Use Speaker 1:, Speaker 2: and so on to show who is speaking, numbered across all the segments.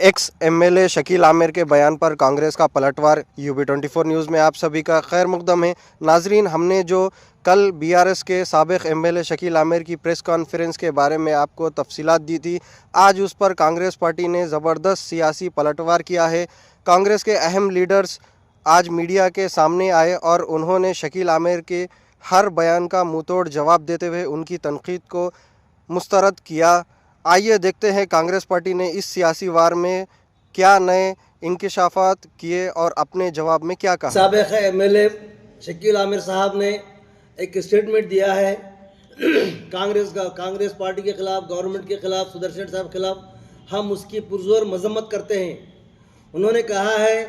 Speaker 1: Ex MLA Shakeel Aamir के बयान पर कांग्रेस का पलटवार। UB24 न्यूज़ में आप सभी का खैर मकदम है। नाजरीन, हमने जो कल BRS के साबिक़ एमएलए शकील आमिर की प्रेस कॉन्फ्रेंस के बारे में आपको तफसीलात दी थी, आज उस पर कांग्रेस पार्टी ने ज़बरदस्त सियासी पलटवार किया है। कांग्रेस के अहम लीडर्स आज मीडिया के सामने आए और उन्होंने शकील आमिर के हर बयान का मुंहतोड़ जवाब देते हुए उनकी तनकीद को मुस्तरद किया। आइए देखते हैं कांग्रेस पार्टी ने इस सियासी वार में क्या नए इंकशाफात किए और अपने जवाब में क्या कहा।
Speaker 2: साबिक़ एमएलए शकील आमिर साहब ने एक स्टेटमेंट दिया है कांग्रेस पार्टी के खिलाफ, गवर्नमेंट के खिलाफ, सुदर्शन साहब के खिलाफ। हम उसकी पुरजोर मजम्मत करते हैं। उन्होंने कहा है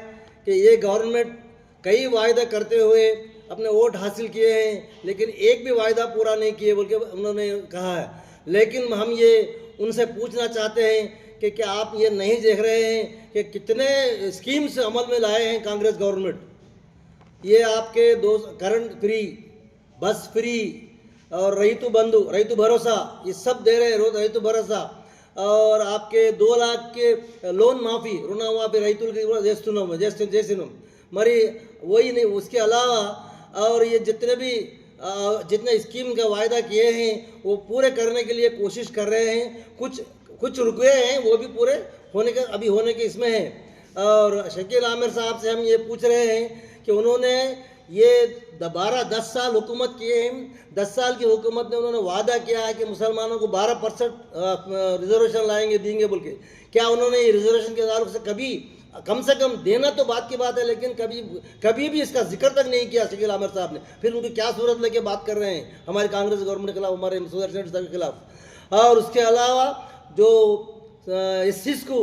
Speaker 2: कि ये गवर्नमेंट कई वायदे करते हुए अपने वोट हासिल किए हैं, लेकिन एक भी वायदा पूरा नहीं किए बोल के उन्होंने कहा है। लेकिन हम ये उनसे पूछना चाहते हैं कि क्या आप ये नहीं देख रहे हैं कि कितने स्कीम्स अमल में लाए हैं कांग्रेस गवर्नमेंट। ये आपके दो करंट फ्री, बस फ्री और रईतु बंधु, रईतु भरोसा, ये सब दे रहे हैं। रईतु भरोसा और आपके 2 लाख के लोन माफ़ी, ऋण माफ़ी రైతులకు చేస్తున్నాం మరి वही नहीं। उसके अलावा और ये जितने स्कीम का वायदा किए हैं वो पूरे करने के लिए कोशिश कर रहे हैं। कुछ रुके हैं, वो भी पूरे होने के इसमें हैं। और शकील आमिर साहब से हम ये पूछ रहे हैं कि उन्होंने ये 10 साल हुकूमत किए हैं। 10 साल की हुकूमत में उन्होंने वादा किया है कि मुसलमानों को 12% रिजर्वेशन लाएंगे, देंगे बोल के। क्या उन्होंने ये रिजर्वेशन के ताल्लुक से कभी, कम से कम देना तो बात की बात है, लेकिन कभी भी इसका जिक्र तक नहीं किया शकील आमिर साहब ने। फिर उनकी क्या सूरत लेके बात कर रहे हैं हमारी कांग्रेस गवर्नमेंट के खिलाफ, हमारे सुदर्शन साहब के खिलाफ। और उसके अलावा जो इस चीज़ को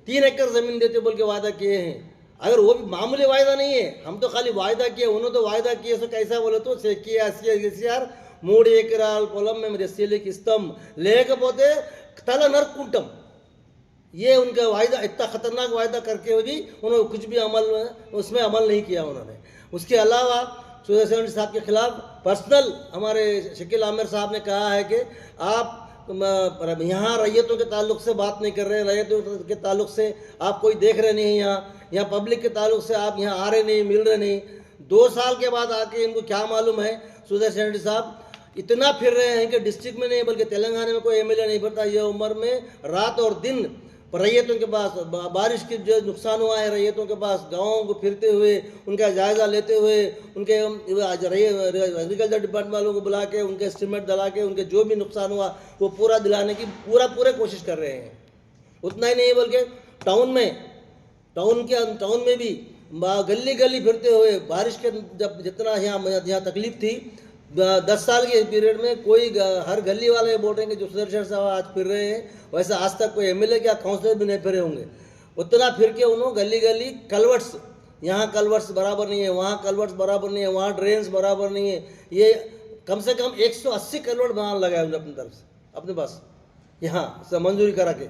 Speaker 2: 3 एकड़ ज़मीन देते बोल के वादा किए हैं, अगर वो भी मामूली वायदा नहीं है, हम तो खाली वायदा किए, उन्होंने तो वायदा किए। सो कैसा बोले तो కేసీఆర్ 3 ఎకరాల పొలం में రెస్సీలకి ఇస్తాం, లేకపోతే తల నరుక్కుంటాం। ये उनका वायदा, इतना ख़तरनाक वायदा करके भी उन्होंने कुछ भी उसमें अमल नहीं किया उन्होंने। उसके अलावा सुदर्शन साहब के खिलाफ पर्सनल हमारे शकील आमिर साहब ने कहा है कि आप यहाँ रैयतों के ताल्लुक से बात नहीं कर रहे, रैयतों के ताल्लुक से आप कोई देख रहे नहीं, यहाँ पब्लिक के ताल्लुक से आप यहाँ आ रहे नहीं, मिल रहे नहीं। 2 साल के बाद आके इनको क्या मालूम है। सुदर्शन रेड्डी साहब इतना फिर रहे हैं कि डिस्ट्रिक्ट में नहीं बल्कि तेलंगाना में कोई एमएलए नहीं फिरता। ये उम्र में रात और दिन रैयतों के पास, बारिश के जो नुकसान हुआ है रैयतों के पास, गाँवों को फिरते हुए उनका जायज़ा लेते हुए, उनके एग्रीकल्चर डिपार्टमेंट वालों को बुला के उनके एस्टीमेट दिला के उनके जो भी नुकसान हुआ वो पूरा दिलाने की पूरे कोशिश कर रहे हैं। उतना ही नहीं बल्कि टाउन में भी गली गली फिरते हुए, बारिश के जब जितना यहाँ तकलीफ थी 10 साल के पीरियड में, कोई हर गली वाले बोल रहे हैं कि जो सुदर्शन साहब आज फिर रहे हैं, वैसा आज तक कोई एमएलए या काउंसलर भी नहीं फिरे होंगे। उतना फिर के उन्होंने गली गली कलवर्ट्स, यहाँ कलवर्ट्स बराबर नहीं है, वहाँ कलवर्ट्स बराबर नहीं है, वहाँ ड्रेन्स बराबर नहीं है। ये कम से कम 180 कलवर्ट बनाने लगाए उन्होंने अपनी तरफ से, अपने पास यहाँ से मंजूरी करा के।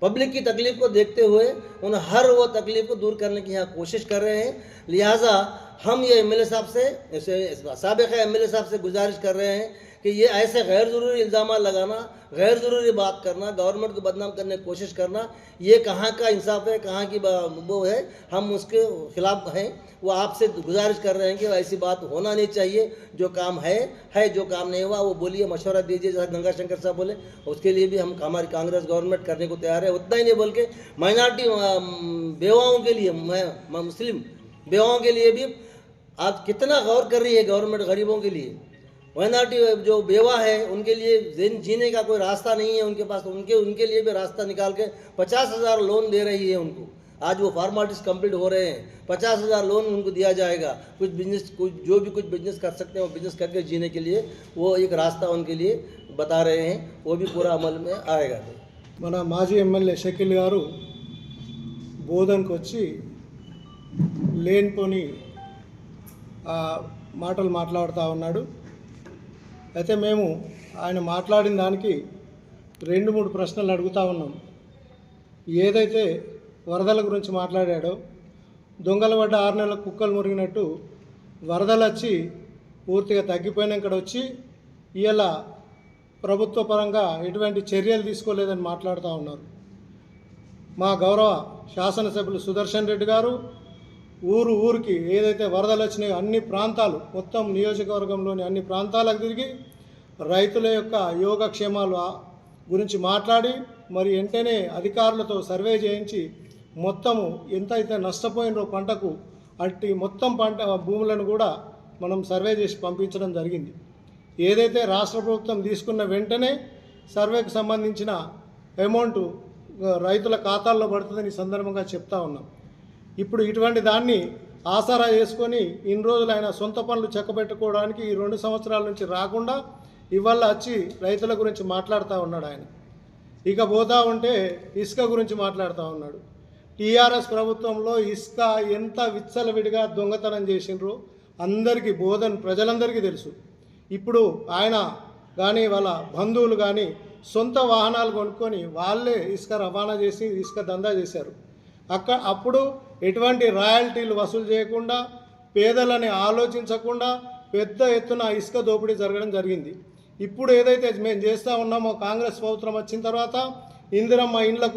Speaker 2: पब्लिक की तकलीफ को देखते हुए उन्हें हर वो तकलीफ को दूर करने की यहाँ कोशिश कर रहे हैं। लिहाजा हम ये एमएलए साहब से, साबिक़ एमएलए साहब से गुजारिश कर रहे हैं कि ये ऐसे गैर ज़रूरी इल्ज़ाम लगाना, गैर ज़रूरी बात करना, गवर्नमेंट को बदनाम करने की कोशिश करना, ये कहाँ का इंसाफ है, कहाँ की वो है। हम उसके खिलाफ हैं। वो आपसे गुजारिश कर रहे हैं कि ऐसी बात होना नहीं चाहिए। जो काम है, जो काम नहीं हुआ वो बोलिए, मशवरा दीजिए, जैसा गंगा शंकर साहब बोले। उसके लिए भी हम हमारी कांग्रेस गवर्नमेंट करने को तैयार है। उतना ही नहीं बल्कि माइनॉरिटी बेवाओं के लिए, मुस्लिम बेवाओं के लिए भी आज कितना गौर कर रही है गवर्नमेंट गरीबों के लिए। माइनॉरिटी जो बेवा है उनके लिए जीने का कोई रास्ता नहीं है उनके पास, उनके लिए भी रास्ता निकाल के 50,000 लोन दे रही है उनको। आज वो फॉर्मेलिटीज कंप्लीट हो रहे हैं, 50,000 लोन उनको दिया जाएगा। कुछ बिजनेस कर सकते हैं वो बिजनेस करके जीने के लिए वो एक रास्ता उनके लिए बता रहे हैं, वो भी पूरा अमल में आएगा।
Speaker 3: మన మాజీ ఎమ్మెల్యే షకీల్ గారు బోధనకు వచ్చి లేనిపోని మాటలు మాట్లాడుతూ ఉన్నాడు. అయితే మేము ఆయన మాట్లాడిన దానికి 2-3 ప్రశ్నలు అడుగుతూ ఉన్నాం. ఏదైతే వరదల గురించి మాట్లాడాడో, దొంగల పడ్డ 6 నెలల కుక్కలు మురిగినట్టు వరదలు వచ్చి పూర్తిగా తగ్గిపోయినాక వచ్చి ఇలా ప్రభుత్వ పరంగా ఎటువంటి చర్యలు తీసుకోలేదని మాట్లాడుతూ ఉన్నారు. మా గౌరవ శాసనసభ్యులు సుదర్శన్ రెడ్డి గారు ఊరికి ఏదైతే వరదలు వచ్చినాయో అన్ని ప్రాంతాలు మొత్తం నియోజకవర్గంలోని అన్ని ప్రాంతాలకు తిరిగి రైతుల యొక్క యోగక్షేమాలు గురించి మాట్లాడి మరి వెంటనే అధికారులతో సర్వే చేయించి మొత్తము ఎంతైతే నష్టపోయినో పంటకు అట్టి మొత్తం పంట భూములను కూడా మనం సర్వే చేసి పంపించడం జరిగింది. ఏదైతే రాష్ట్ర ప్రభుత్వం తీసుకున్న వెంటనే సర్వేకు సంబంధించిన అమౌంట్ రైతుల ఖాతాల్లో పడుతుందని ఈ సందర్భంగా చెప్తా ఉన్నాం. ఇప్పుడు ఇటువంటి దాన్ని ఆసరా చేసుకొని ఇన్ని రోజులు ఆయన సొంత పనులు చెక్కబెట్టుకోవడానికి ఈ 2 సంవత్సరాల నుంచి రాకుండా ఇవాళ వచ్చి రైతుల గురించి మాట్లాడుతూ ఉన్నాడు ఆయన. ఇక పోతా ఉంటే ఇసుక గురించి మాట్లాడుతూ ఉన్నాడు. టీఆర్ఎస్ ప్రభుత్వంలో ఇసుక ఎంత విచ్చలవిడిగా దొంగతనం చేసిండ్రో అందరికీ ప్రజలందరికీ తెలుసు. ఇప్పుడు ఆయన కానీ వాళ్ళ బంధువులు కానీ సొంత వాహనాలు కొనుక్కొని వాళ్ళే ఇసుక రవాణా చేసి ఇసుక దందా చేశారు. అప్పుడు ఎటువంటి రాయల్టీలు వసూలు చేయకుండా పేదలని ఆలోచించకుండా పెద్ద ఎత్తున ఇసుక దోపిడీ జరగడం జరిగింది. ఇప్పుడు ఏదైతే మేము చేస్తూ ఉన్నామో కాంగ్రెస్ ప్రభుత్వం వచ్చిన తర్వాత ఇందిరమ్మ ఇండ్లకు